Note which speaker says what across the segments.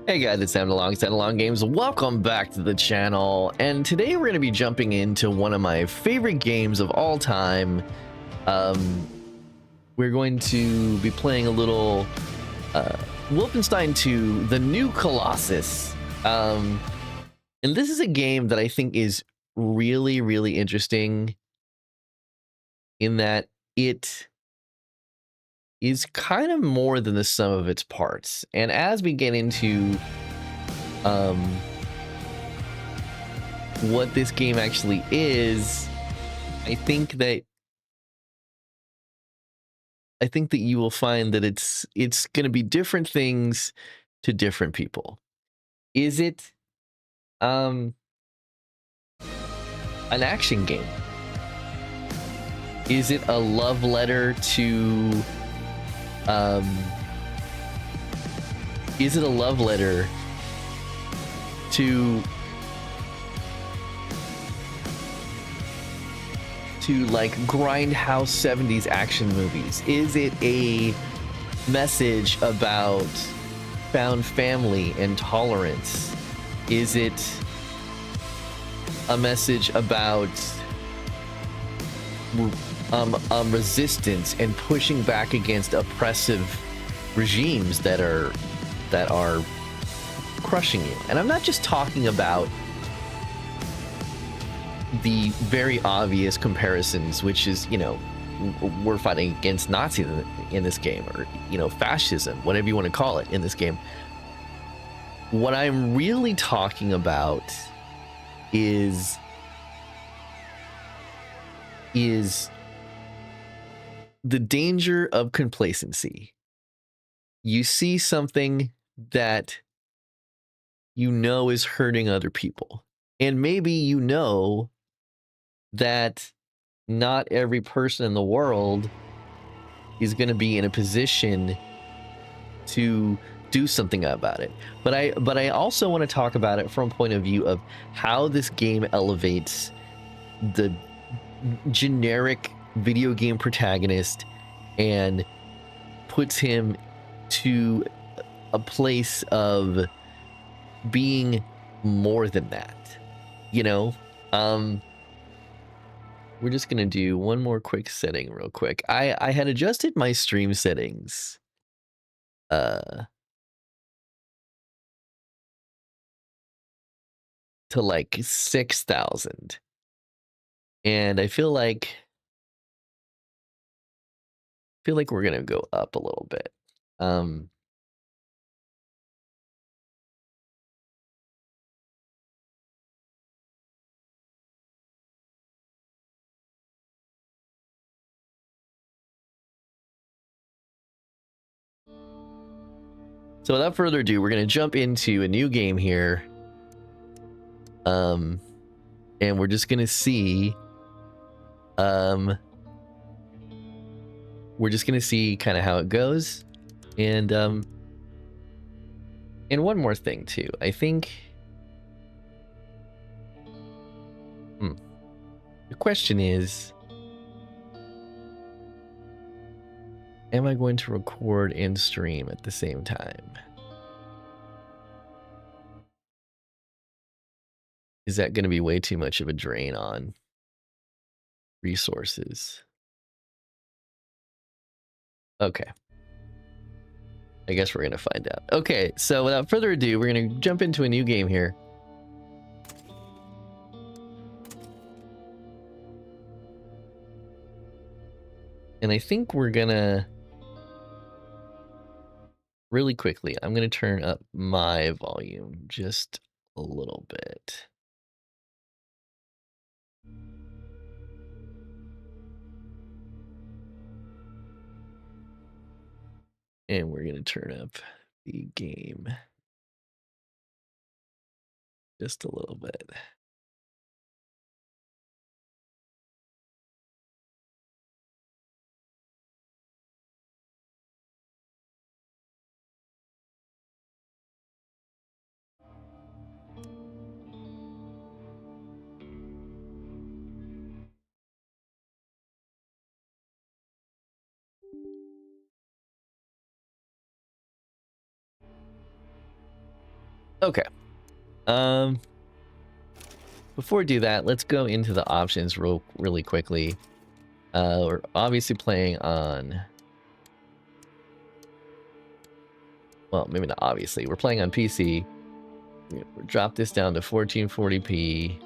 Speaker 1: Hey guys, it's Sam alongside Along Games. Welcome back to the channel. And today we're going to be jumping into one of my favorite games of all time. We're going to be playing a little Wolfenstein 2, The New Colossus. And this is a game that I think is really, really interesting in that it is kind of more than the sum of its parts. And as we get into what this game actually is, I think that you will find that it's going to be different things to different people. Is it an action game? Is it a love letter to is it a love letter to like grindhouse 70s action movies? Is it a message about found family and tolerance? Is it a message about resistance and pushing back against oppressive regimes that are crushing you? And I'm not just talking about the very obvious comparisons, which is, you know, we're fighting against Nazis in this game, or, you know, fascism, whatever you want to call it in this game. What I'm really talking about is the danger of complacency. You see something that you know is hurting other people, and maybe you know that not every person in the world is going to be in a position to do something about it. But I also want to talk about it from a point of view of how this game elevates the generic video game protagonist and puts him to a place of being more than that, you know. We're just gonna do one more quick setting real quick. I had adjusted my stream settings to like 6,000, and I feel like we're gonna go up a little bit. So without further ado, we're gonna jump into a new game here. And we're just gonna see kind of how it goes. And one more thing too. I think the question is, am I going to record and stream at the same time? Is that going to be way too much of a drain on resources? Okay. I guess we're going to find out. Okay, so without further ado, we're going to jump into a new game here. And I think we're going to, really quickly, I'm going to turn up my volume just a little bit. And we're going to turn up the game just a little bit. Okay. Before we do that, let's go into the options really quickly. We're obviously playing on... Well, maybe not obviously. We're playing on PC. We'll drop this down to 1440p.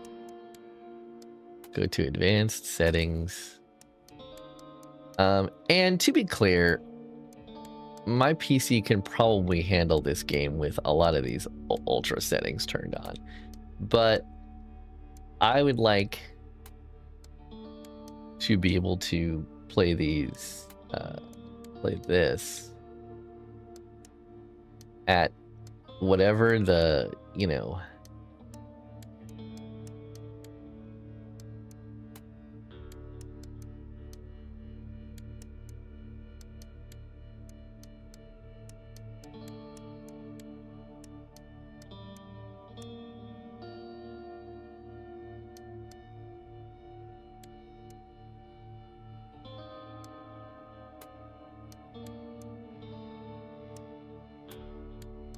Speaker 1: Go to advanced settings. And to be clear, my PC can probably handle this game with a lot of these ultra settings turned on. But I would like to be able to play these, play this at whatever the, you know,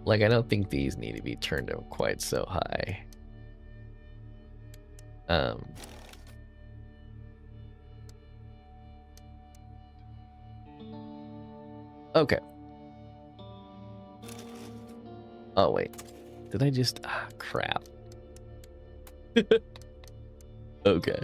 Speaker 1: like, I don't think these need to be turned up quite so high. Okay. Oh, wait. Did I just... Ah, crap. Okay.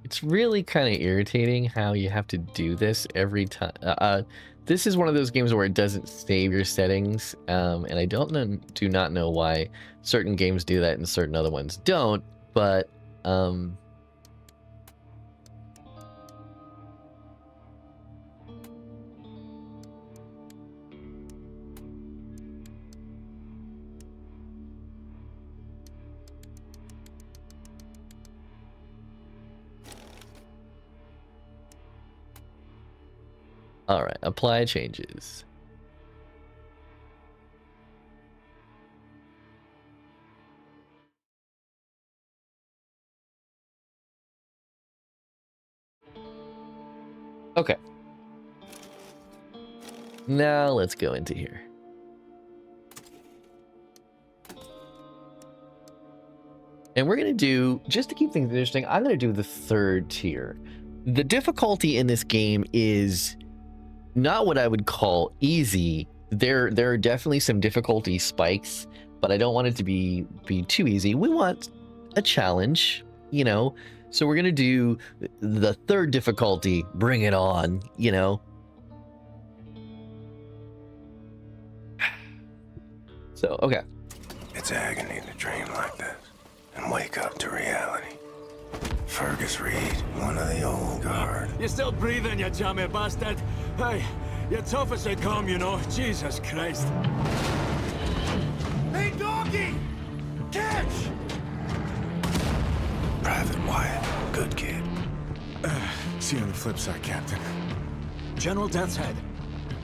Speaker 1: It's really kind of irritating how you have to do this every time. This is one of those games where it doesn't save your settings, and I do not know why certain games do that and certain other ones don't, but all right, apply changes. Okay. Now let's go into here. And we're going to do, just to keep things interesting, I'm going to do the third tier. The difficulty in this game is not what I would call easy. There are definitely some difficulty spikes, but I don't want it to be too easy. We want a challenge, you know. So we're gonna do the third difficulty. Bring it on, you know. So okay.
Speaker 2: It's agony to dream like this and wake up to reality. Fergus Reed, one of the old guard.
Speaker 3: You're still breathing, you jammy bastard. Hey, you're tough as they come, you know. Jesus Christ. Hey, doggy! Catch!
Speaker 2: Private Wyatt, good kid.
Speaker 3: See you on the flip side, Captain. General Death's Head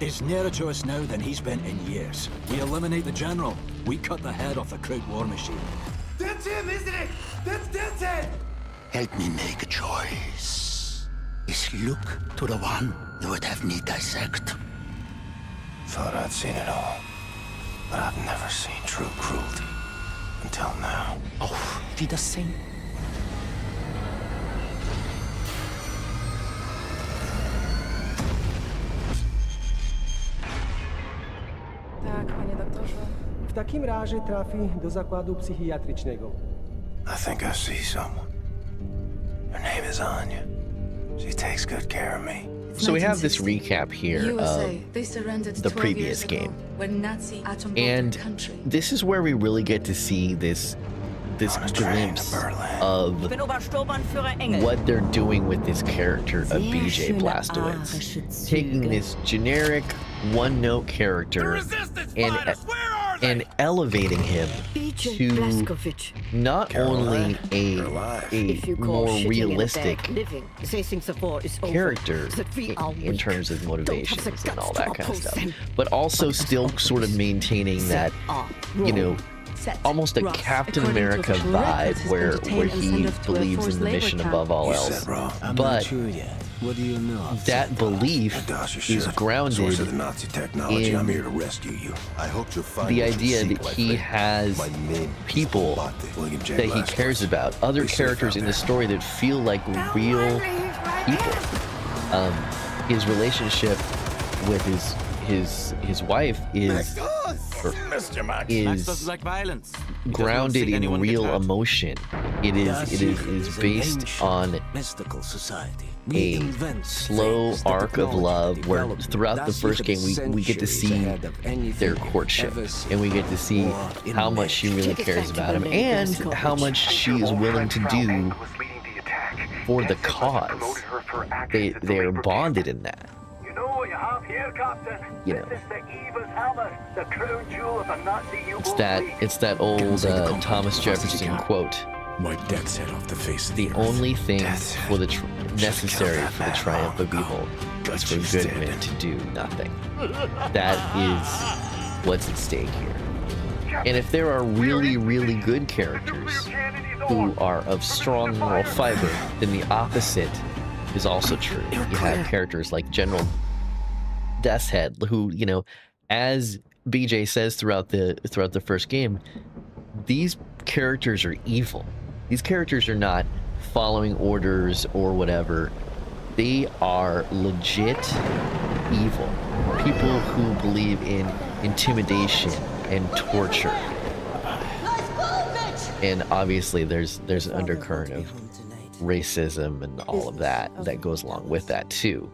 Speaker 3: is nearer to us now than he's been in years. We eliminate the General. We cut the head off the Kraut war machine.
Speaker 4: That's him, isn't it? That's Death's Head!
Speaker 5: Help me make a choice. Is look to the one you would have me dissect.
Speaker 2: Thought I'd seen it all, but I've never seen true cruelty until now.
Speaker 5: Auf Wiedersehen.
Speaker 6: Tak, panie doktorze.
Speaker 4: W takim razie trafi do zakładu psychiatrycznego.
Speaker 2: I think I see someone. Her name is Anya. She takes good care of me.
Speaker 1: So we have this recap here of the previous game, and this is where we really get to see this glimpse of what they're doing with this character of BJ Blazkowicz, taking this generic one-note character and and elevating him to
Speaker 7: Blazkowicz.
Speaker 1: not only a
Speaker 7: If you call
Speaker 1: more
Speaker 7: shitting in a
Speaker 1: realistic
Speaker 7: bag living, they think the war is over,
Speaker 1: character
Speaker 7: that we are
Speaker 1: in
Speaker 7: weak,
Speaker 1: terms of
Speaker 7: don't have the
Speaker 1: motivations and
Speaker 7: guts
Speaker 1: all
Speaker 7: to
Speaker 1: that kind of
Speaker 7: oppose
Speaker 1: stuff,
Speaker 7: them.
Speaker 1: but also
Speaker 7: But as
Speaker 1: still
Speaker 7: always,
Speaker 1: sort of maintaining that, you know, almost a Captain America vibe where he believes in the mission above all else. But
Speaker 3: What do you know?
Speaker 1: that belief is grounded
Speaker 2: Source of the Nazi technology.
Speaker 1: in
Speaker 2: I'm here to rescue you. I hope you'll find
Speaker 1: the
Speaker 2: what you
Speaker 1: idea
Speaker 2: seek,
Speaker 1: that
Speaker 2: my
Speaker 1: he
Speaker 2: friend.
Speaker 1: has
Speaker 2: My name is
Speaker 1: people
Speaker 2: William J.
Speaker 1: that he
Speaker 2: Blazkowicz.
Speaker 1: cares about, other
Speaker 2: Be safe
Speaker 1: characters
Speaker 2: out
Speaker 1: in the
Speaker 2: there.
Speaker 1: story that feel like real people. His relationship with his wife is
Speaker 2: Mr. Max.
Speaker 3: Max
Speaker 1: is
Speaker 3: doesn't like violence. He does not
Speaker 1: grounded
Speaker 3: think
Speaker 1: in
Speaker 3: anyone
Speaker 1: real
Speaker 3: gets hurt.
Speaker 1: emotion. It is based on
Speaker 3: mystical society.
Speaker 1: a slow arc of love where throughout the first game we get to see their courtship, and we get to see how much she really cares about him and how much she is willing to do for the cause. They are bonded in that.
Speaker 8: You know what you have here, Captain?
Speaker 1: You know.
Speaker 8: This is the Eva's hammer, the crown jewel of the Nazi U-boat
Speaker 1: It's that old Thomas Jefferson quote.
Speaker 2: Wipe death's head off the face of
Speaker 1: The
Speaker 2: the earth.
Speaker 1: only thing
Speaker 2: Death's
Speaker 1: for the
Speaker 2: head.
Speaker 1: necessary
Speaker 2: Should've
Speaker 1: for the
Speaker 2: killed that
Speaker 1: triumph
Speaker 2: man
Speaker 1: of
Speaker 2: long
Speaker 1: evil
Speaker 2: ago.
Speaker 1: is
Speaker 2: But
Speaker 1: for
Speaker 2: you
Speaker 1: good
Speaker 2: said
Speaker 1: men to do nothing. That is what's at stake here. And if there are really, really good characters who are of strong moral fiber, then the opposite is also true. You have characters like General Death's Head, who, you know, as BJ says throughout the first game, these characters are evil. These characters are not following orders or whatever. They are legit evil. People who believe in intimidation and torture. And obviously there's an undercurrent of racism and all of that goes along with that too.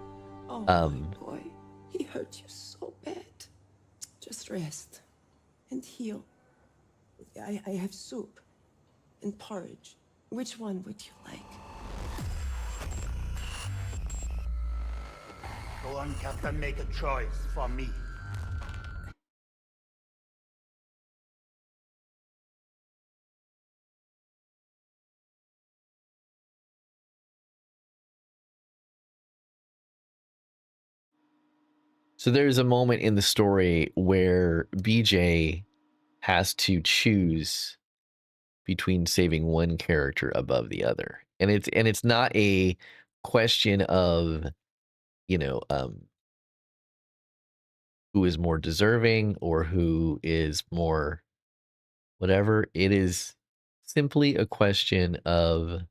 Speaker 9: Boy, he hurt you so bad. Just rest and heal. I have soup and porridge. Which one would you like?
Speaker 5: Go on, Captain, make a choice for me.
Speaker 1: So there's a moment in the story where BJ has to choose between saving one character above the other. And it's not a question of, you know, who is more deserving or who is more whatever. It is simply a question of,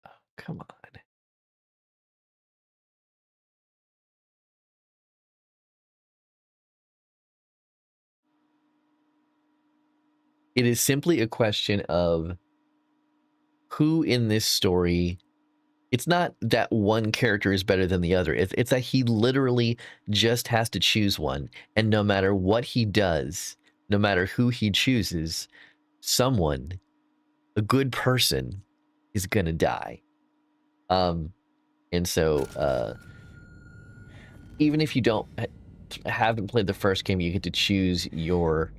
Speaker 1: oh, come on. It is simply a question of who in this story. It's not that one character is better than the other. It's that he literally just has to choose one. And no matter what he does, no matter who he chooses, someone, a good person, is going to die. And so even if you haven't played the first game, you get to choose your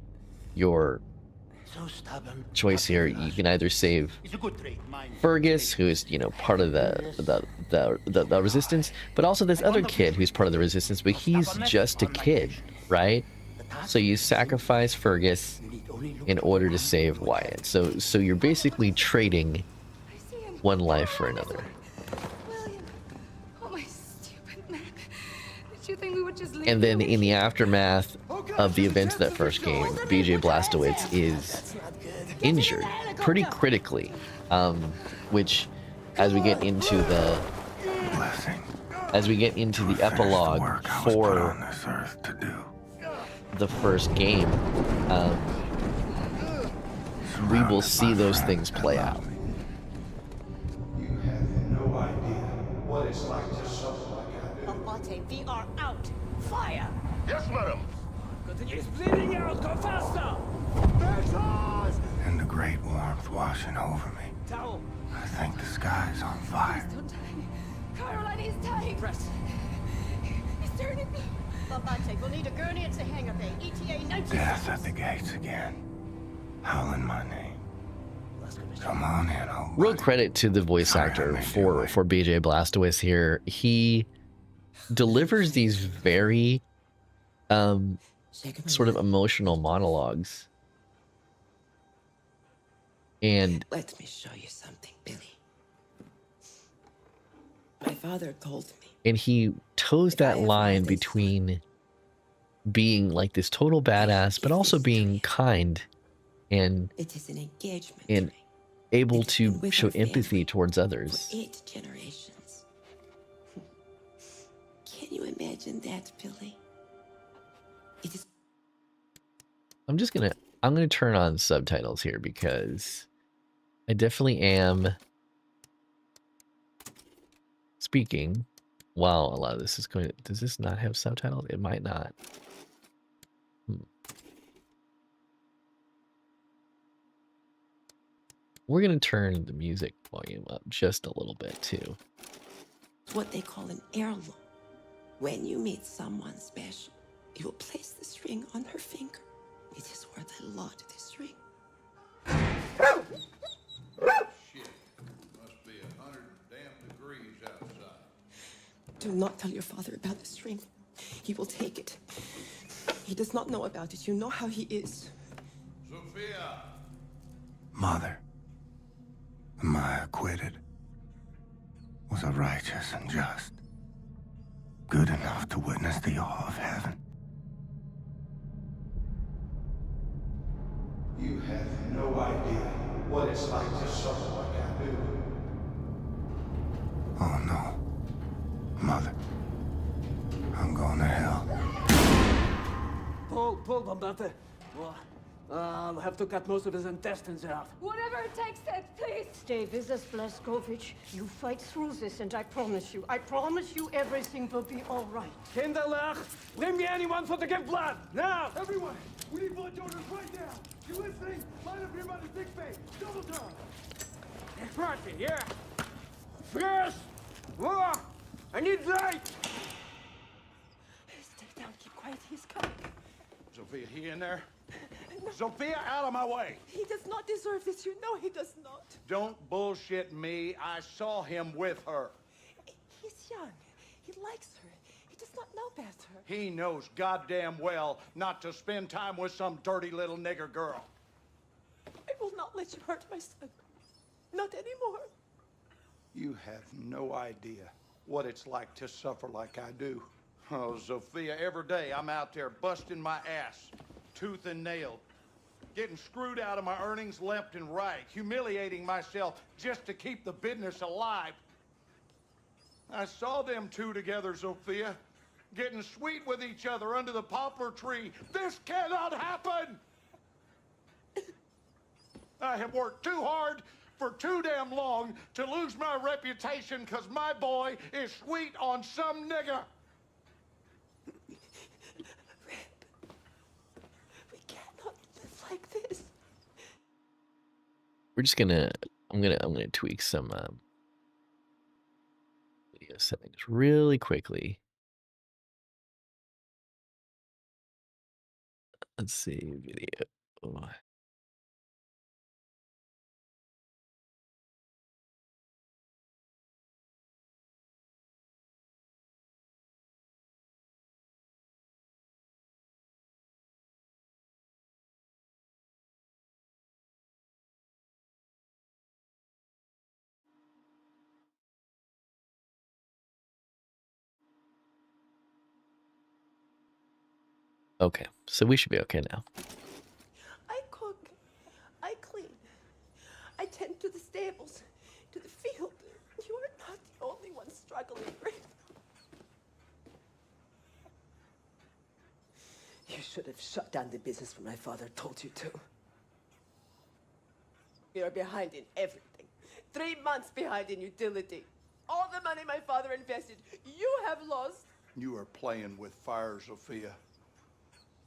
Speaker 1: choice here. You can either save Fergus, who is, you know, part of the resistance, but also this other kid who's part of the resistance, but he's just a kid, right? So you sacrifice Fergus in order to save Wyatt. So you're basically trading one life for another.
Speaker 6: William. Oh, my stupid man. Did you think we would just leave
Speaker 1: And then
Speaker 6: you?
Speaker 1: in the aftermath of the events of that first game, BJ Blazkowicz is injured pretty critically, which as we get into the epilogue for the first game, we will see those things play out.
Speaker 10: You have no idea what it's like to suffer like I do.
Speaker 7: Abate, we are out. Fire!
Speaker 2: Yes, madam.
Speaker 3: He's bleeding out. Go faster.
Speaker 2: And the great warmth washing over me.
Speaker 3: Towel.
Speaker 2: I think the sky's on fire.
Speaker 6: Don't die. Caroline, he's dying.
Speaker 3: Press.
Speaker 6: He's turning blue.
Speaker 7: We'll need a gurney and a hangar bay. ETA 90
Speaker 2: Death at the gates again. Howling my name. Come on in, old
Speaker 1: Real
Speaker 2: buddy.
Speaker 1: credit to the voice
Speaker 2: Sorry,
Speaker 1: actor
Speaker 2: I made you wait.
Speaker 1: for BJ Blazkowicz here. He delivers these very sort of emotional monologues. And
Speaker 9: Let me show you something, Billy. My father told me.
Speaker 1: and he toes that
Speaker 9: I have
Speaker 1: line
Speaker 9: all this
Speaker 1: between being like this total badass, but also being kind and
Speaker 9: It is an engagement
Speaker 1: and
Speaker 9: ring
Speaker 1: able
Speaker 9: It's been
Speaker 1: to
Speaker 9: with
Speaker 1: show
Speaker 9: our family
Speaker 1: empathy towards
Speaker 9: for
Speaker 1: others.
Speaker 9: 8 generations. Can you imagine that, Billy? It is
Speaker 1: I'm gonna turn on subtitles here because I definitely am speaking while a lot of this is going. Does this not have subtitles? It might not. We're gonna turn the music volume up just a little bit too.
Speaker 9: what they call an heirloom. When you meet someone special, you will place this ring on her finger. It is worth a lot, this ring.
Speaker 10: Shit. Must be 100 damn degrees outside.
Speaker 9: Do not tell your father about this ring. He will take it. He does not know about it. You know how he is.
Speaker 10: Sophia!
Speaker 2: Mother, am I acquitted? Was I righteous and just? Good enough to witness the awe of heaven?
Speaker 10: You have no idea what it's like to suffer like I do.
Speaker 2: Oh no. Mother, I'm going to hell.
Speaker 4: Pull, Bombate. I'll have to cut most of his intestines out.
Speaker 6: Whatever it takes, Ted, please.
Speaker 7: Stay with us, Blazkowicz. You fight through this, and I promise you everything will be all right.
Speaker 4: Kinderlach, bring me anyone for to give blood, now!
Speaker 8: Everyone, we need blood donors right now. You listening? Line up here by the sick bay. Double time.
Speaker 4: Party, yeah. Yes! I need light!
Speaker 9: Stay down, keep quiet, he's coming.
Speaker 10: Sophia, he in there? Sophia, out of my way!
Speaker 9: He does not deserve this, you know he does not.
Speaker 10: Don't bullshit me. I saw him with her.
Speaker 9: He's young. He likes her. He does not know better.
Speaker 10: He knows goddamn well not to spend time with some dirty little nigger girl.
Speaker 9: I will not let you hurt my son. Not anymore.
Speaker 10: You have no idea what it's like to suffer like I do. Oh, Sophia, every day I'm out there busting my ass, tooth and nail, getting screwed out of my earnings left and right, humiliating myself just to keep the business alive. I saw them two together, Sophia, getting sweet with each other under the poplar tree. This cannot happen! I have worked too hard for too damn long to lose my reputation because my boy is sweet on some nigger.
Speaker 9: We cannot live like this.
Speaker 1: We're just gonna. I'm gonna tweak some video settings really quickly. Let's see video. Okay, so we should be okay now.
Speaker 9: I cook. I clean. I tend to the stables, to the field. You are not the only one struggling right now. You should have shut down the business when my father told you to. You're behind in everything. 3 months behind in utility. All the money my father invested, you have lost.
Speaker 10: You are playing with fire, Sophia.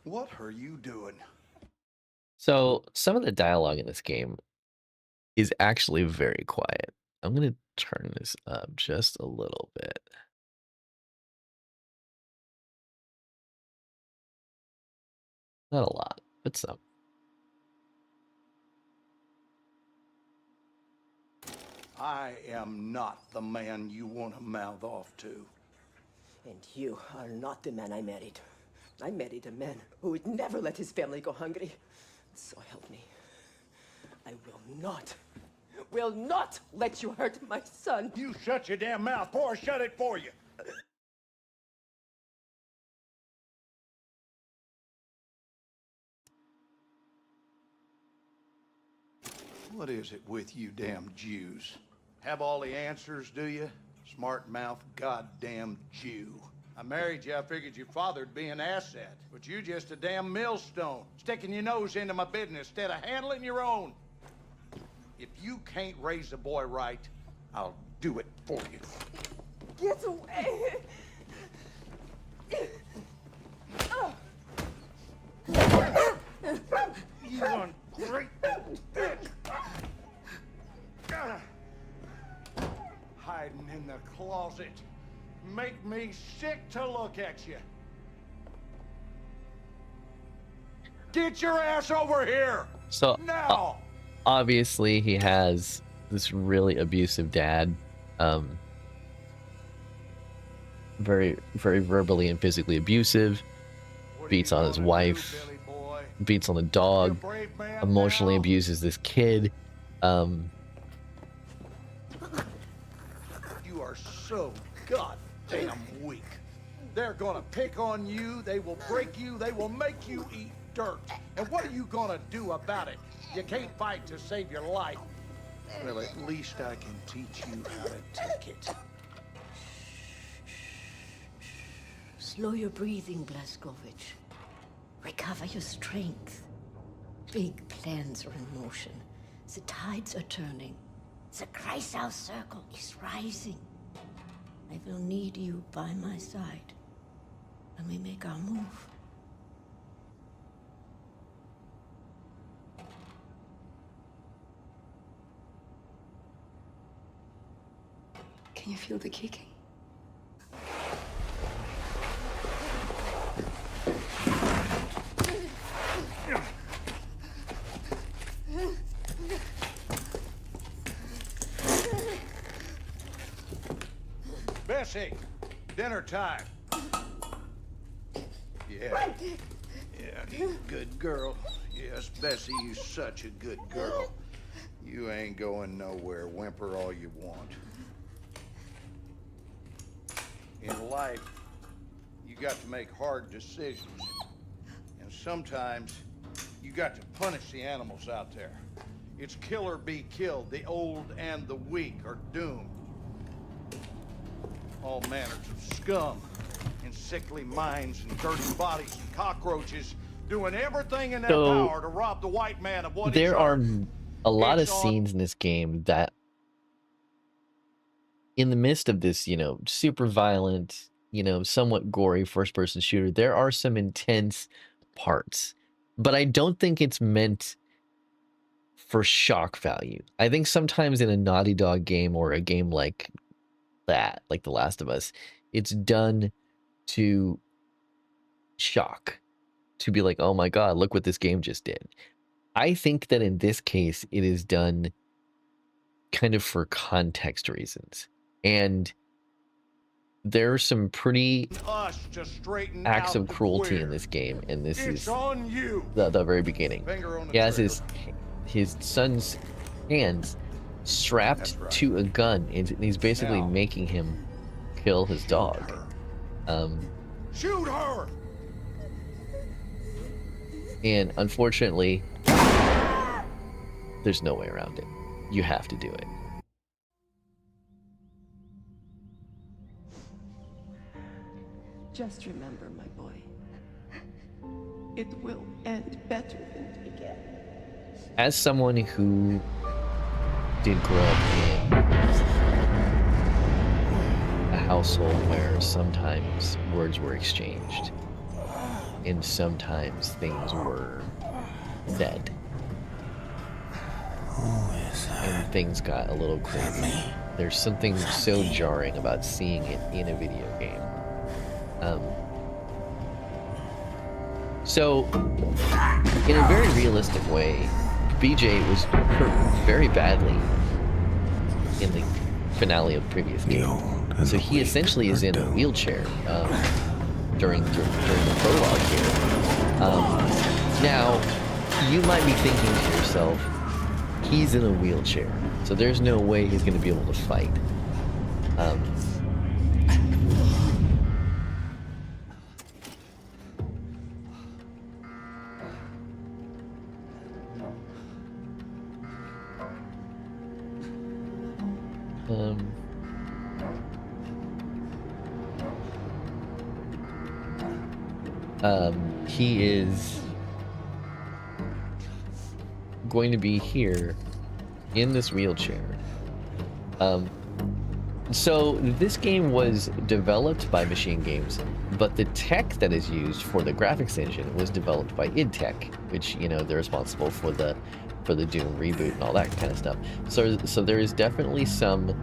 Speaker 10: What are you doing?
Speaker 1: So some of the dialogue in this game is actually very quiet. I'm gonna turn this up just a little bit. Not a lot, but some.
Speaker 10: I am not the man you want to mouth off to.
Speaker 9: And you are not the man I married. I married a man who would never let his family go hungry. So help me. I will not let you hurt my son.
Speaker 10: You shut your damn mouth, or I'll shut it for you. What is it with you damn Jews? Have all the answers, do you? Smart mouth goddamn Jew. I married you, I figured your father'd be an asset. But you just a damn millstone, sticking your nose into my business instead of handling your own. If you can't raise the boy right, I'll do it for you.
Speaker 9: Get away!
Speaker 10: You ungrateful bitch! Hiding in the closet. Make me sick to look at you. Get your ass over here!
Speaker 1: So
Speaker 10: now!
Speaker 1: Obviously he has this really abusive dad. Very, very verbally and physically abusive. Beats on his wife. Beats on the dog. Emotionally abuses this kid.
Speaker 10: You are so goddamn weak. They're gonna pick on you, they will break you, they will make you eat dirt. And what are you gonna do about it? You can't fight to save your life. Well, at least I can teach you how to take it.
Speaker 7: Slow your breathing, Blazkowicz. Recover your strength. Big plans are in motion. The tides are turning. The Kreisau circle is rising. I will need you by my side when we make our move.
Speaker 6: Can you feel the kicking?
Speaker 10: Bessie, dinner time. Yeah, good girl. Yes, Bessie, you such a good girl. You ain't going nowhere. Whimper all you want. In life, you got to make hard decisions. And sometimes, you got to punish the animals out there. It's kill or be killed. The old and the weak are doomed. All manners of scum and sickly minds and dirty bodies and cockroaches doing everything in their power to rob the white man of what
Speaker 1: there are
Speaker 10: earned.
Speaker 1: a lot of scenes in this game that, in the midst of this, super violent, somewhat gory first-person shooter, there are some intense parts. But I don't think it's meant for shock value. I think sometimes in a Naughty Dog game or a game like that, like The Last of Us, it's done to shock, to be like, oh my god, look what this game just did. I think that in this case, it is done kind of for context reasons. And there are some pretty acts of cruelty in this game, and this is the very beginning. He has his son's hands strapped to a gun, and he's basically making him kill his dog.
Speaker 10: Shoot her!
Speaker 1: And unfortunately, there's no way around it. You have to do it.
Speaker 9: Just remember, my boy, it will end better than it began.
Speaker 1: As someone who did grow up in a household where sometimes words were exchanged and sometimes things were said, and things got a little crazy, there's something so jarring about seeing it in a video game. So, in a very realistic way, BJ was hurt very badly in the finale of the previous game. So he essentially is in a wheelchair during the prologue here. Now, you might be thinking to yourself, he's in a wheelchair, so there's no way he's going to be able to fight. He is going to be here in this wheelchair. So this game was developed by Machine Games, but the tech that is used for the graphics engine was developed by id Tech, which, you know, they're responsible for the Doom reboot and all that kind of stuff. So there is definitely some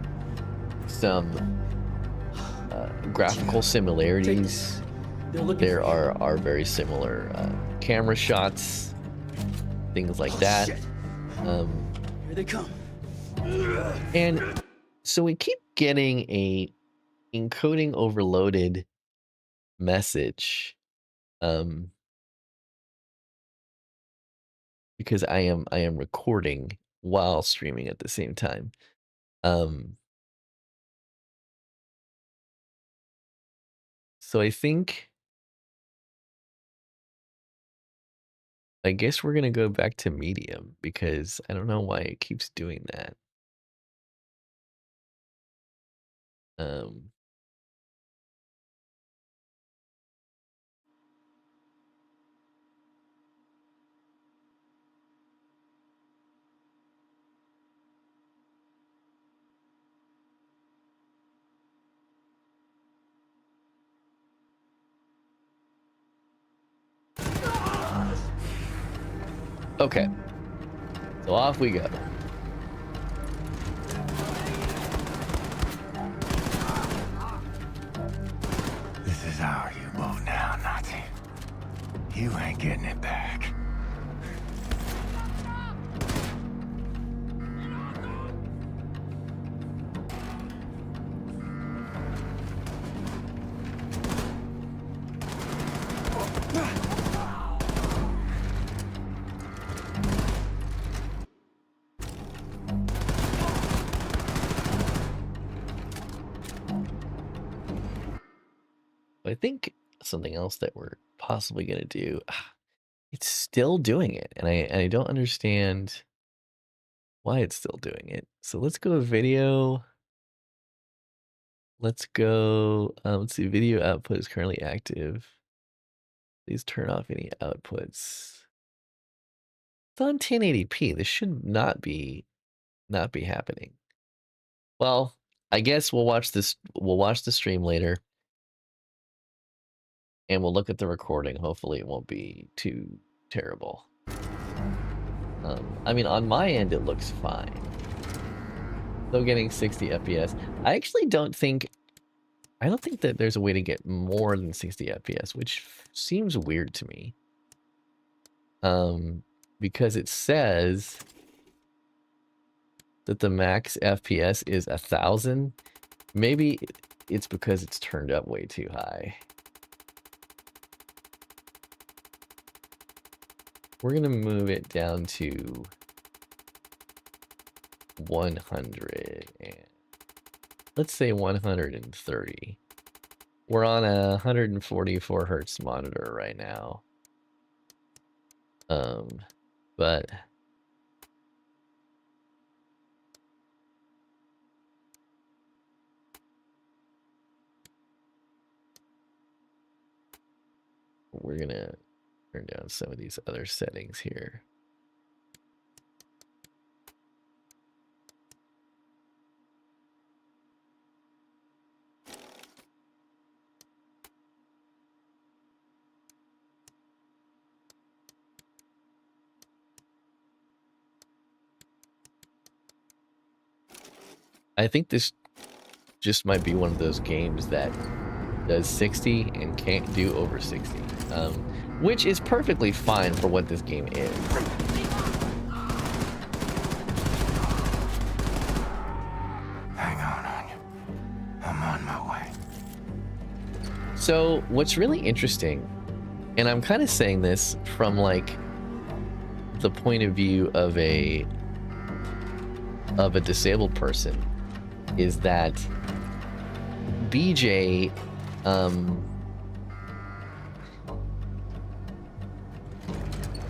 Speaker 1: graphical similarities. There are very similar camera shots, things like that.
Speaker 3: Here they come.
Speaker 1: And so we keep getting a encoding overloaded message, because I am recording while streaming at the same time. So I guess we're gonna go back to medium because I don't know why it keeps doing that. Okay, so off we go.
Speaker 2: This is our U-boat now, Nazi. You ain't getting it back.
Speaker 1: I think something else that we're possibly gonna do, it's still doing it, and I don't understand why it's still doing it. So let's go to video. Let's go, let's see, video output is currently active. Please turn off any outputs. It's on 1080p. This should not be happening. Well, I guess we'll watch the stream later. And we'll look at the recording. Hopefully it won't be too terrible. I mean, on my end, it looks fine. Still getting 60 FPS. I don't think that there's a way to get more than 60 FPS, which seems weird to me. Because it says that the max FPS is 1000. Maybe it's because it's turned up way too high. We're gonna move it down to 100 and let's say 130. We're on a 144 hertz monitor right now. But we're gonna turn down some of these other settings here. I think this just might be one of those games that does 60 and can't do over 60, which is perfectly fine for what this game is.
Speaker 2: Hang on, Anya. I'm on my way.
Speaker 1: So what's really interesting, and I'm kind of saying this from like the point of view of a disabled person, is that BJ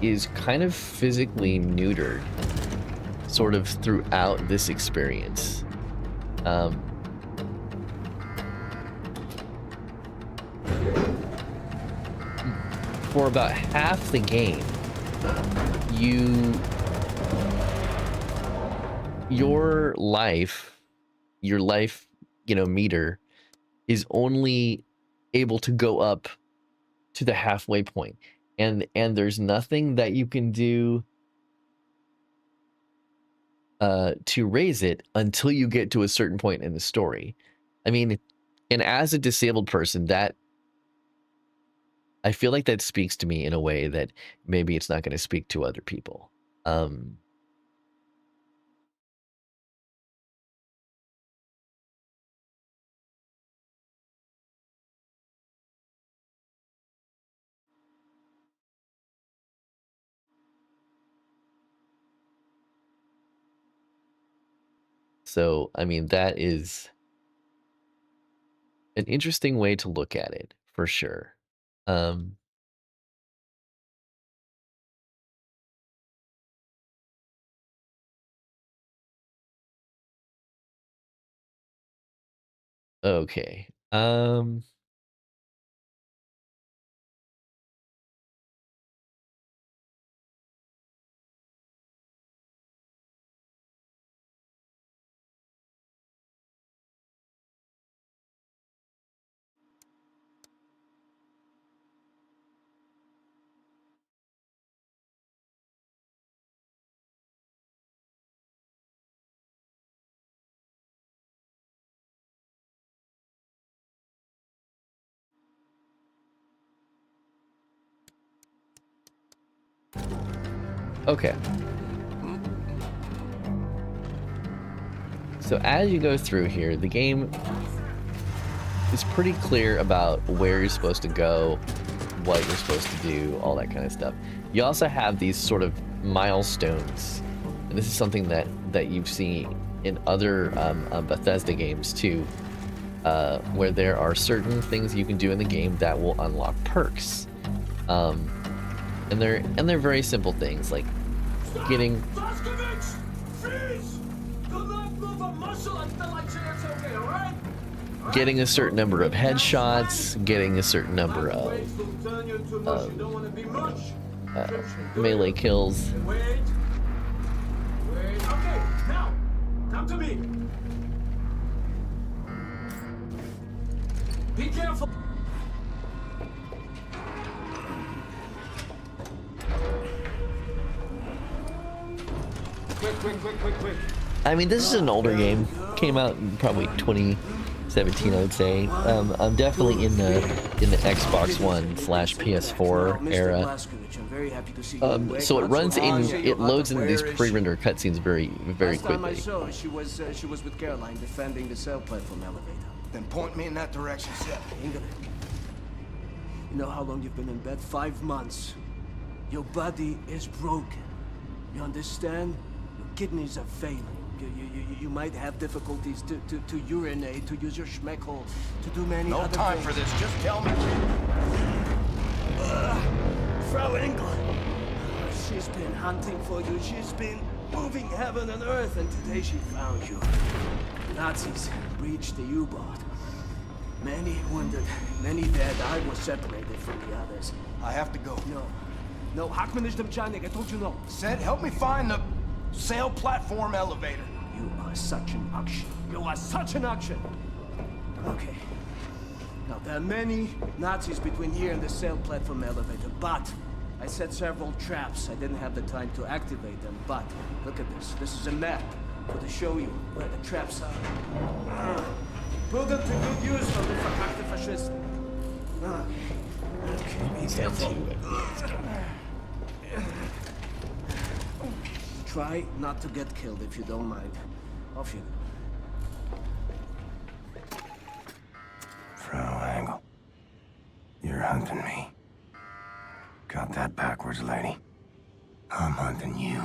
Speaker 1: is kind of physically neutered sort of throughout this experience. For about half the game, your life, meter is only able to go up to the halfway point, and there's nothing that you can do to raise it until you get to a certain point in the story. I mean, and as a disabled person, that I feel like that speaks to me in a way that maybe it's not going to speak to other people. So, I mean, that is an interesting way to look at it, for sure. Okay. Okay. So as you go through here, the game is pretty clear about where you're supposed to go, what you're supposed to do, all that kind of stuff. You also have these sort of milestones, and this is something that you've seen in other Bethesda games too, where there are certain things you can do in the game that will unlock perks. And they're very simple things, like getting
Speaker 8: Blazkowicz! Freeze! Do not move a muscle until I say it's okay, alright?
Speaker 1: getting a certain number of headshots, getting a certain number of melee kills.
Speaker 8: Wait. Okay, now, come to me. Be careful. Quick.
Speaker 1: I mean, this is an older game. Came out in probably 2017, I would say. I'm definitely in the Xbox One / PS4 era. So it runs in, it loads into these pre-rendered cutscenes very quickly.
Speaker 4: Last time I saw, she was with Caroline defending the cell platform elevator.
Speaker 2: Then point me in that direction, Seth.
Speaker 4: Ingrid, you know how long you've been in bed? 5 months. Your body is broken. You understand? Your kidneys are failing. You might have difficulties to urinate, to use your schmeckhole, to do many other things.
Speaker 2: No time for this, just tell me.
Speaker 4: Frau England, she's been hunting for you. She's been moving heaven and earth, and today she found you. Nazis breached the U-boat. Many wounded, many dead. I was separated from the others.
Speaker 2: I have to go.
Speaker 4: No, Hackman is the mechanic. I told you no.
Speaker 2: Seth, help me find the sail platform elevator.
Speaker 4: You are such an action. You are such an action. Okay. Now, there are many Nazis between here and the sail platform elevator, but I set several traps. I didn't have the time to activate them, but look at this. This is a map to show you where the traps are. Put them to good use for the verkackte fascist. Try not to get killed if you don't mind. Off you go.
Speaker 2: Frau Angle, you're hunting me. Got that backwards, lady. I'm hunting you.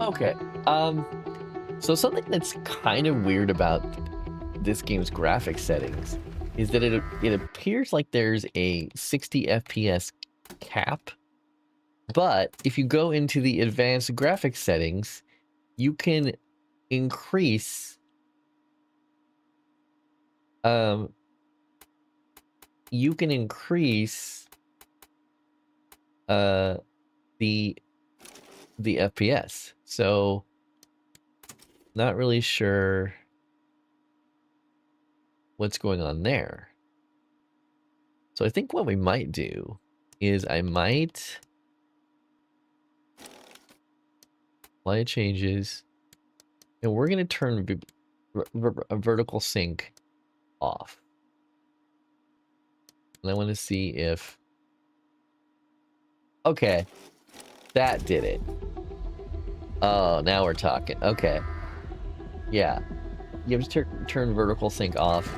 Speaker 1: Okay. So something that's kind of weird about this game's graphic settings is that it appears like there's a 60 FPS cap, but if you go into the advanced graphics settings, you can increase the FPS. So not really sure what's going on there. So I think what we might do is I might apply changes, and we're going to turn a vertical sync off. And I want to see if... Okay, that did it. Oh, now we're talking. Okay. Yeah. You have to turn vertical sync off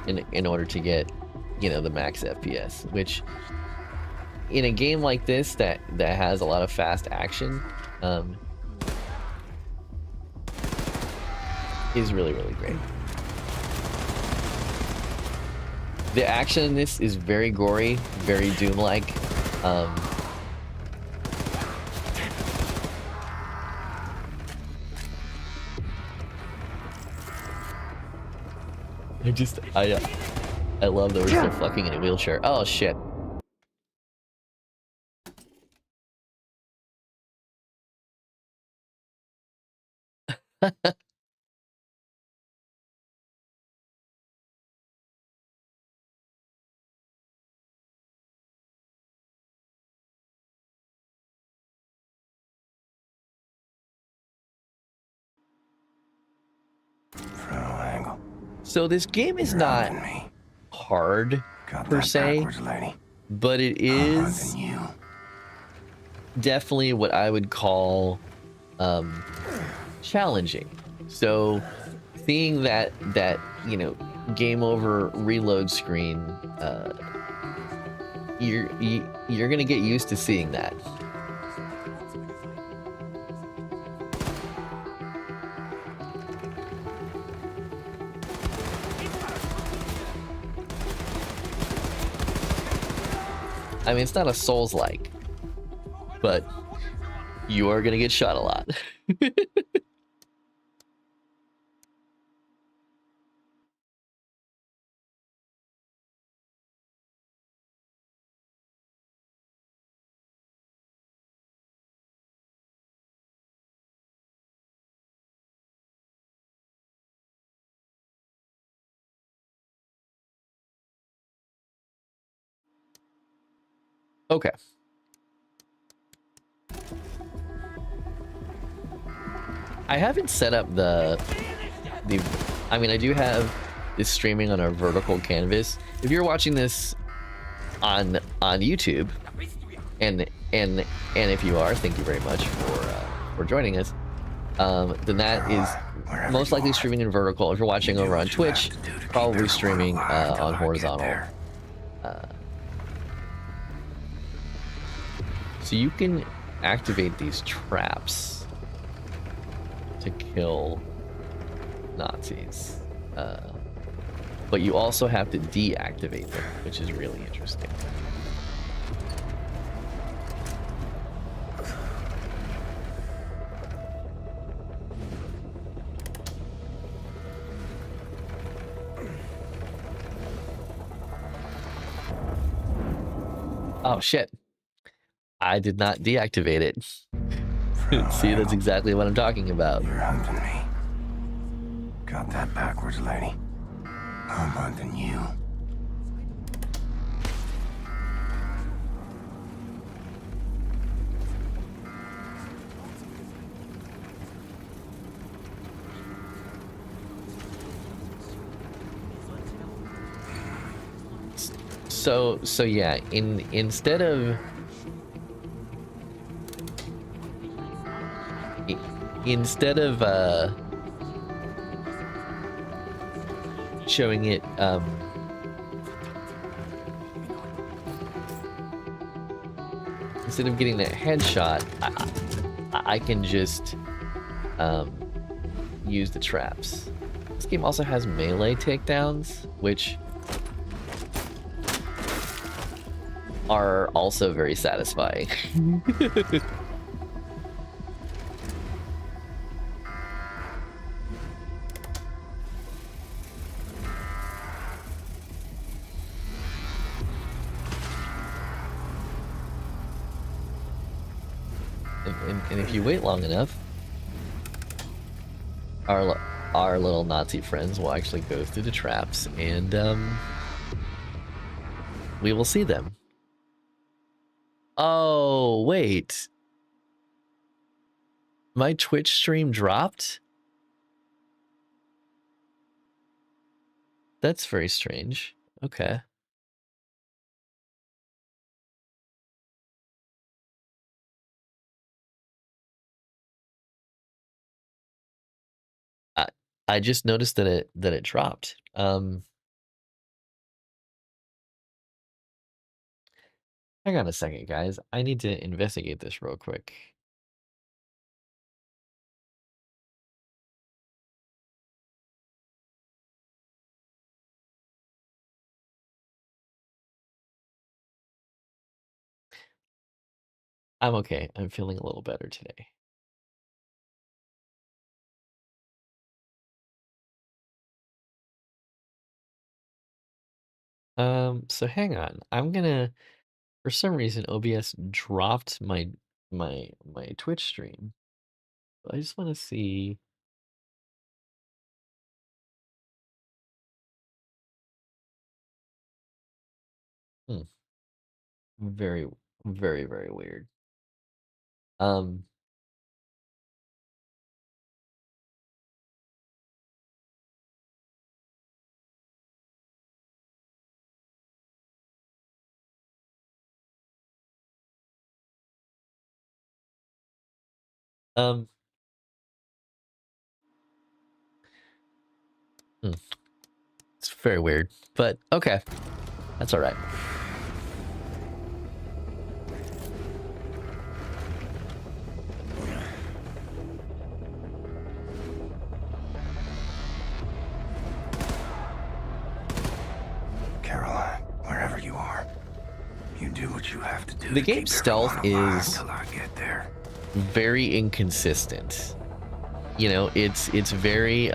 Speaker 1: in order to get, you know, the max FPS, which in a game like this that has a lot of fast action is really, really great. The action in this is very gory, very Doom-like. I love that we're still fucking in a wheelchair. Oh shit. So this game is not hard per se, but it is definitely what I would call challenging. So seeing that you know, game over reload screen, you're gonna get used to seeing that. I mean, it's not a Souls-like, but you are gonna get shot a lot. Okay. I haven't set up the I mean, I do have this streaming on a vertical canvas. If you're watching this on YouTube, and if you are, thank you very much for joining us. Then that is most likely streaming in vertical. If you're watching over on Twitch, probably streaming on horizontal. So you can activate these traps to kill Nazis, but you also have to deactivate them, which is really interesting. Oh shit. I did not deactivate it. See, that's exactly what I'm talking about.
Speaker 2: You're hunting me. Got that backwards, lady. I'm hunting you.
Speaker 1: So yeah, instead of showing it instead of getting that headshot, I can just use the traps. This game also has melee takedowns, which are also very satisfying. And if you wait long enough, our little Nazi friends will actually go through the traps, and we will see them. Oh, wait. My Twitch stream dropped? That's very strange. Okay. I just noticed that it dropped. Hang on a second, guys. I need to investigate this real quick. I'm okay. I'm feeling a little better today. So hang on. I'm gonna, for some reason, OBS dropped my Twitch stream. I just want to see. Very, very, very weird. Um, um, it's very weird, but okay, that's all right.
Speaker 2: Caroline, wherever you are, you do what you have to do.
Speaker 1: The game's stealth is
Speaker 2: Till I get there.
Speaker 1: very inconsistent. You know, it's very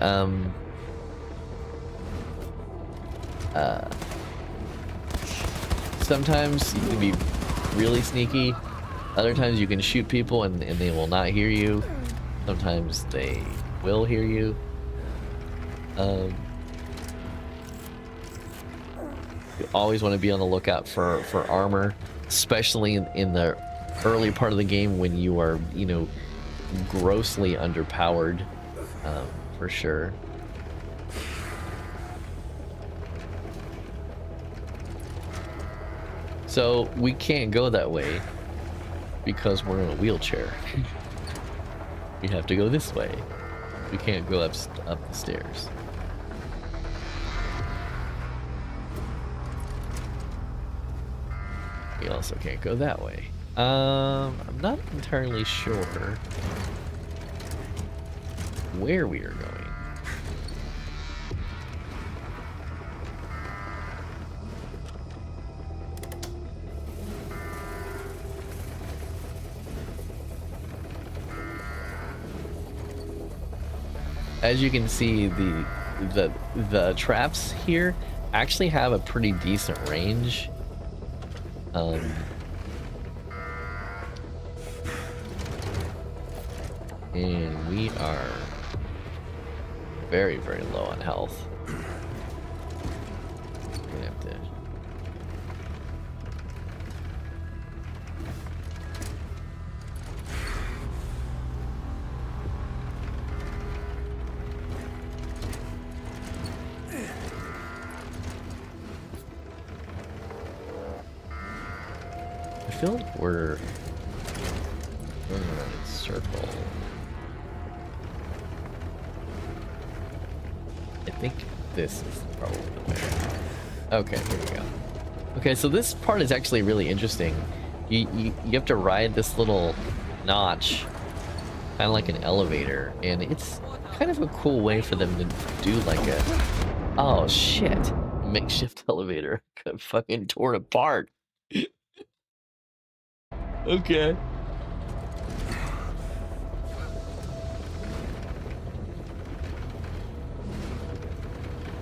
Speaker 1: sometimes you can be really sneaky, other times you can shoot people and they will not hear you, sometimes they will hear you. You always want to be on the lookout for armor, especially in the early part of the game when you are, you know, grossly underpowered, for sure. So we can't go that way because we're in a wheelchair. We have to go this way. We can't go up the stairs. We also can't go that way. I'm not entirely sure where we are going. As you can see, the traps here actually have a pretty decent range. And we are very, very low on health. Gonna have to. I feel like we're going around in a circle. I think this is probably the way. Okay, here we go. Okay, so this part is actually really interesting. You have to ride this little notch, kind of like an elevator, and it's kind of a cool way for them to do like a, oh shit, makeshift elevator. Got fucking torn apart. Okay.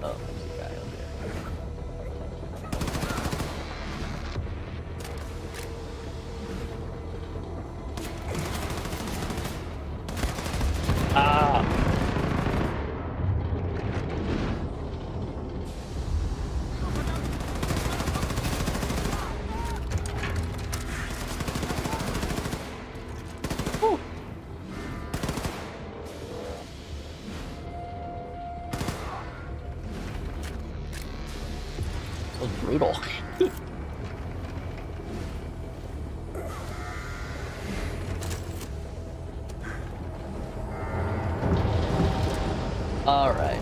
Speaker 1: Oh, there's a guy on there. Ah! Whew. So brutal. All right.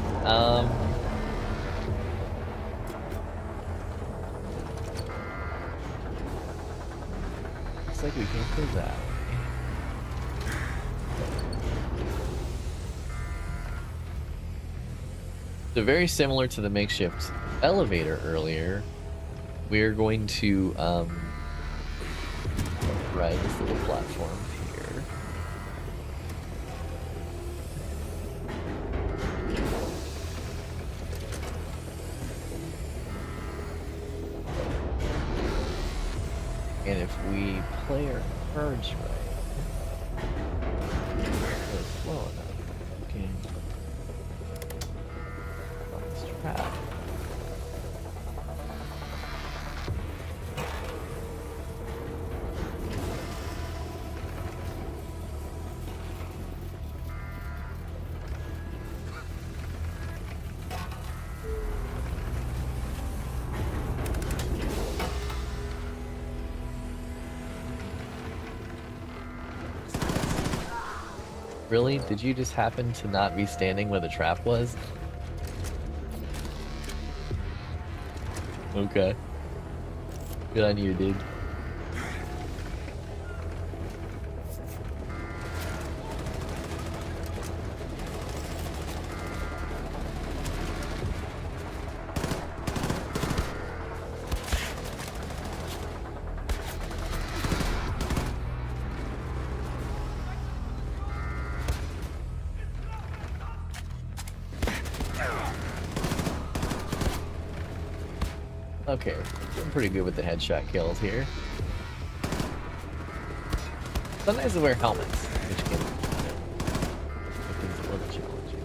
Speaker 1: Looks like we can't go that way. So very similar to the makeshift elevator earlier, we're going to ride this little platform here. And if we play our cards right, go slow enough, we can run this trap. Really? Did you just happen to not be standing where the trap was? Okay. Good on you, dude. Okay, I'm pretty good with the headshot kills here. Sometimes I wear helmets, which can, make things a little challenging.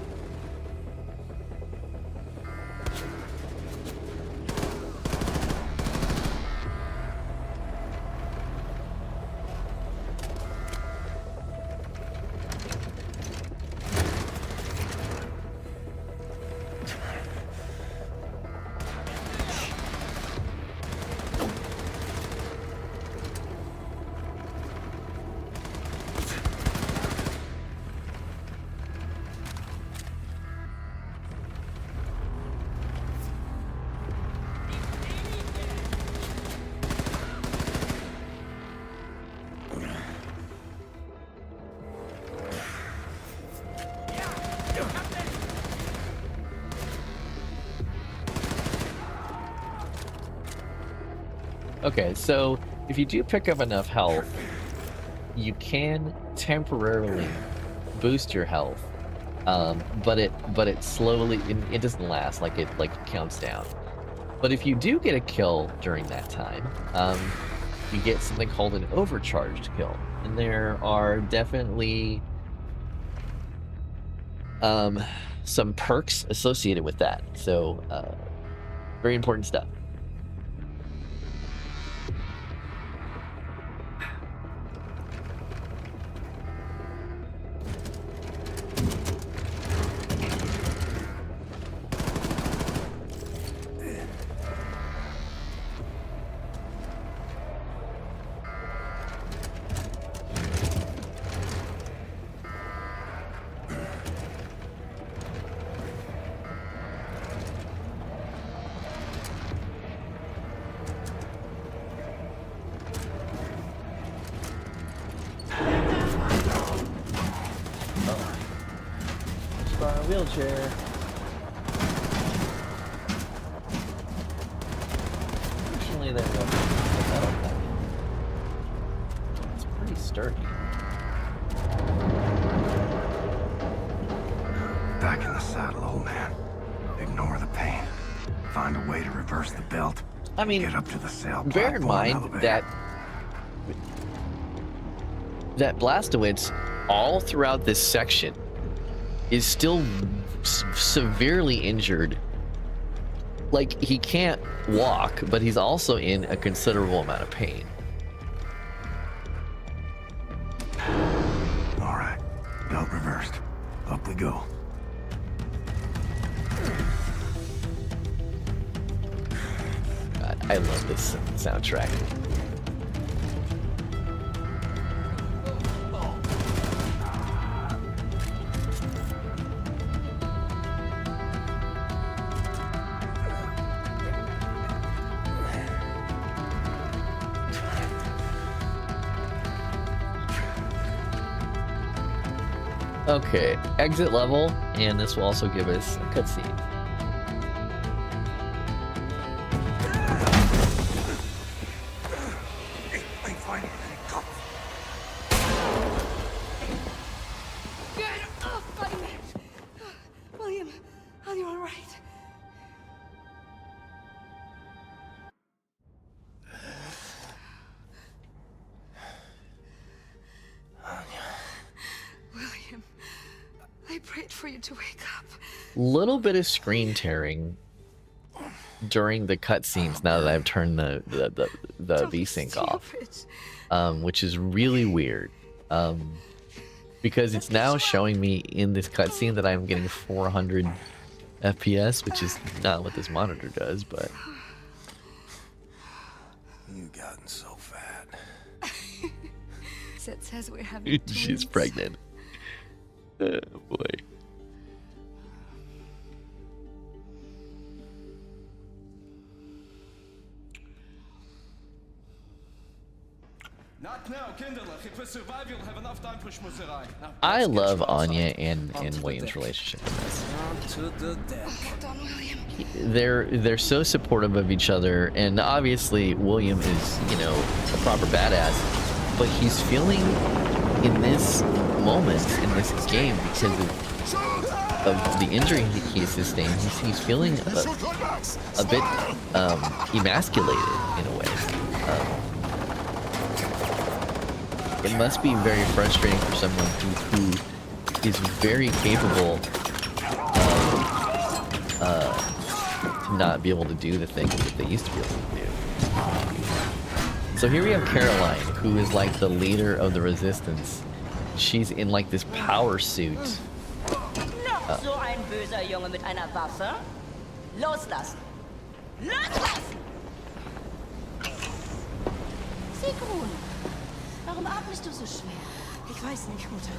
Speaker 1: Okay, so if you do pick up enough health, you can temporarily boost your health, but it slowly it doesn't last, like it counts down. But if you do get a kill during that time, you get something called an overcharged kill, and there are definitely some perks associated with that. So very important stuff. Wheelchair. Fortunately, they have a metal pack. It's pretty sturdy.
Speaker 2: Back in the saddle, old man. Ignore the pain. Find a way to reverse the belt.
Speaker 1: I mean,
Speaker 2: get up to the sail
Speaker 1: bear in mind that Blazkowicz, all throughout this section, is still severely injured. Like, he can't walk, but he's also in a considerable amount of pain.
Speaker 2: All right, belt reversed. Up we go.
Speaker 1: God, I love this soundtrack. Okay, exit level, and this will also give us a cutscene.
Speaker 6: Get off my man! William, are you all right? William, I prayed for you to wake up.
Speaker 1: Little bit of screen tearing during the cutscenes now that I've turned the VSync off, which is really weird. Because it's now showing me in this cutscene that I'm getting 400 FPS, which is not what this monitor does, but
Speaker 2: You've gotten so fat.
Speaker 6: Sid says we're having twins.
Speaker 1: She's pregnant. Oh boy.
Speaker 8: Not now, kinderlich. If it's survival, have enough time for schmutzerei.
Speaker 1: I love Anya and William's relationship in this.
Speaker 6: Hold on, William.
Speaker 1: They're so supportive of each other, and obviously William is, you know, a proper badass, but he's feeling in this moment in this game because of the injury he sustained. He's feeling a bit emasculated in a way. It must be very frustrating for someone who is very capable to not be able to do the things that they used to be able to do. So here we have Caroline, who is like the leader of the resistance. She's in like this power suit.
Speaker 11: Noch so ein böser Junge mit einer Waffe? Loslassen! Loslassen! Sigrun, warum atmest du so schwer?
Speaker 7: Ich weiß nicht, Mutter.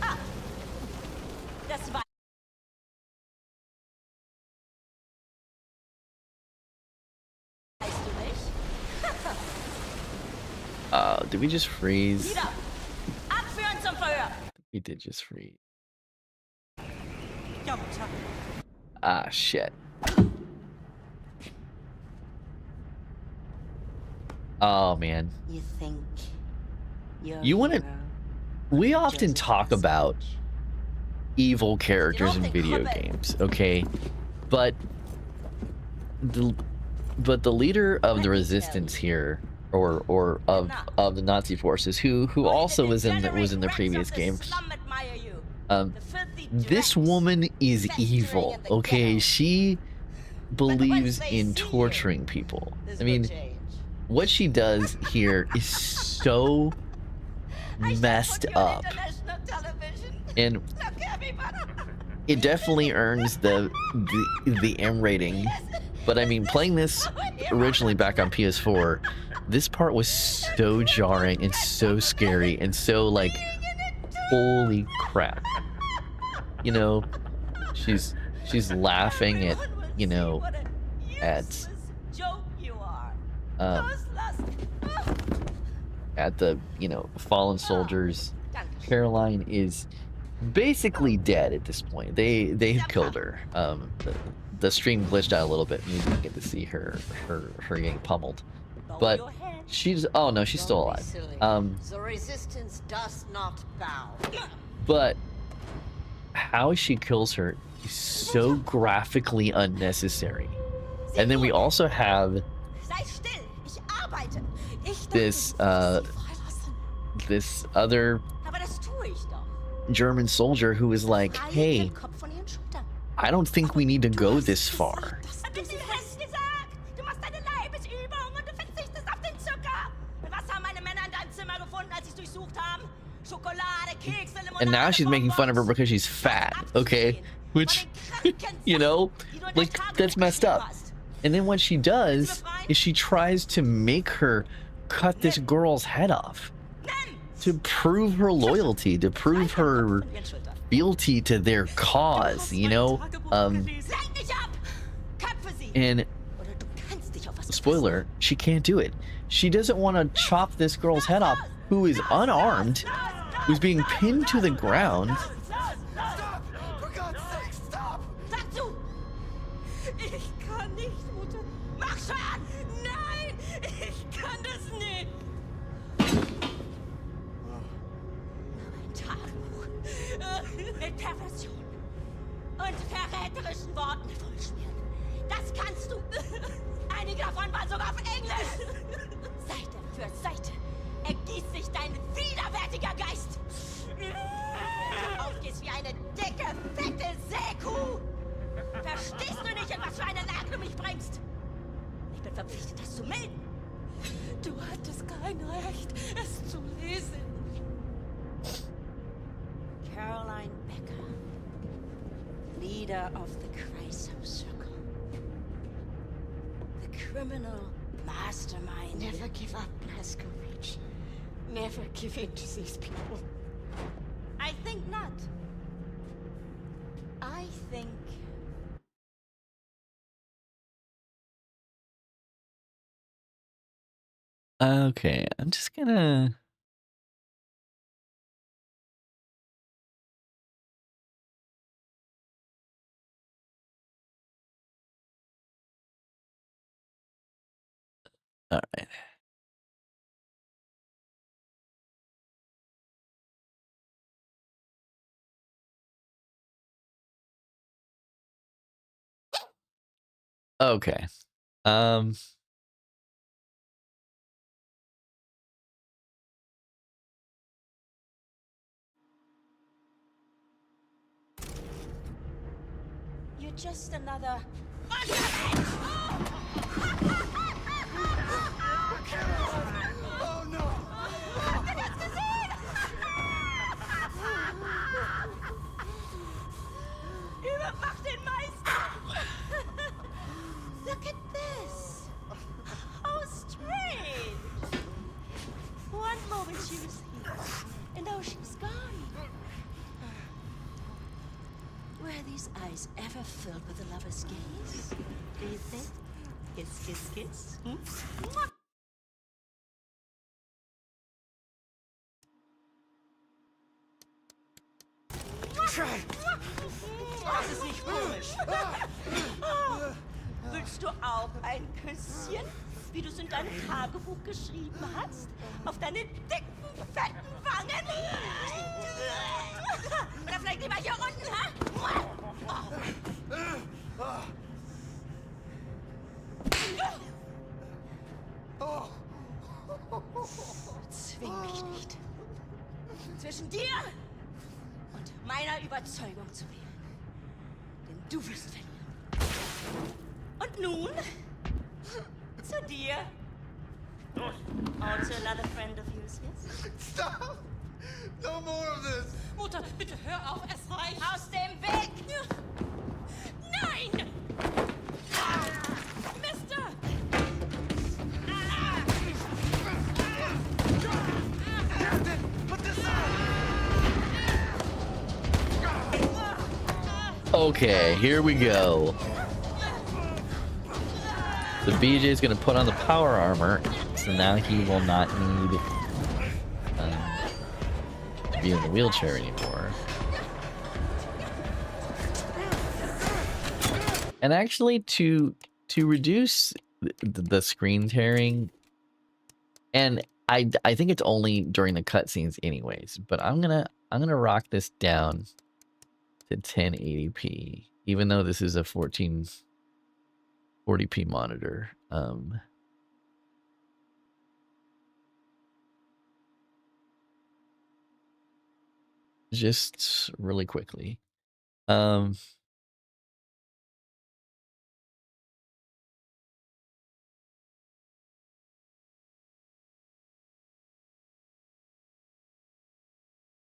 Speaker 11: Ah, das war... Weißt du nicht?
Speaker 1: Did we just freeze?
Speaker 11: Wieder! Abführen zum Verhör!
Speaker 1: We did just freeze.
Speaker 11: Ja, Mutter.
Speaker 1: Ah, shit. Oh, man.
Speaker 11: You think
Speaker 1: You want to... We often talk about evil characters in video games, okay? But the leader of the resistance here, or of the Nazi forces, who also was in the previous game, This woman is evil, okay? She believes in torturing people. I mean, what she does here is so messed up. And it definitely earns the M rating. But I mean, playing this originally back on PS4, this part was so jarring and so scary and so like, holy crap. You know, she's laughing at, you know, at the, you know, fallen soldiers. Caroline is basically dead at this point. They've killed her. The stream glitched out a little bit and we didn't get to see her getting pummeled. But she's, oh no, she's still alive.
Speaker 7: The resistance does not bow.
Speaker 1: But how she kills her is so graphically unnecessary. And then we also have this this other German soldier who is like, hey, I don't think we need to go this far. And now she's making fun of her because she's fat, okay? Which, you know, like, that's messed up. And then what she does is she tries to make her cut this girl's head off to prove her loyalty, to prove her fealty to their cause, you know? And spoiler, she can't do it. She doesn't want to chop this girl's head off, who is unarmed, who's being pinned to the ground.
Speaker 8: For God's sake, stop!
Speaker 11: Ich kann nicht, Mutter. Mach schon! Nein! Ich kann das nicht! Ein Tagebuch. Mit Perversion und verräterischen Worten vollschmieren. Das kannst du. Einige davon waren sogar auf Englisch. Seite für Seite ergießt sich dein widerwärtiger Geist. Du aufgehst wie eine dicke, fette Seekuh. Verstehst du nicht, in was für eine Lage du mich bringst? Ich bin verpflichtet, das zu melden. Du hattest kein Recht, es zu lesen. Caroline Becker, leader of the Chrysler Circle. The criminal mastermind.
Speaker 7: Never give up, Blazkowicz. Never give in to these people.
Speaker 11: I think not. I think...
Speaker 1: Okay, I'm just gonna... All right. Okay.
Speaker 11: You're just another...
Speaker 8: Oh no!
Speaker 11: Habt ihr das gesehen? Übermacht den Meister! Look at this! How strange! One moment she was here, and now she's gone. Were these eyes ever filled with a lover's gaze? Do you think? Kiss, kiss, kiss? Hmm? Das ist nicht komisch. Willst du auch ein Küsschen, wie du es in deinem Tagebuch geschrieben hast? Auf deine dicken, fetten Wangen? Oder vielleicht lieber hier unten, ha? Zwing mich nicht. Zwischen dir und meiner Überzeugung zu wählen. Denn du wirst verlieren. Und nun zu dir. Also another friend of yours, yes?
Speaker 8: Stop! No more of this!
Speaker 11: Mutter, bitte hör auf, es reicht! Aus dem Weg! Nein! Mister!
Speaker 8: Captain, put this
Speaker 1: Okay, here we go. The BJ is going to put on the power armor, so now he will not need to be in the wheelchair anymore. And actually, to reduce the screen tearing, and I think it's only during the cutscenes, anyways. But I'm gonna rock this down to 1080p, even though this is a 1440p monitor. Just really quickly.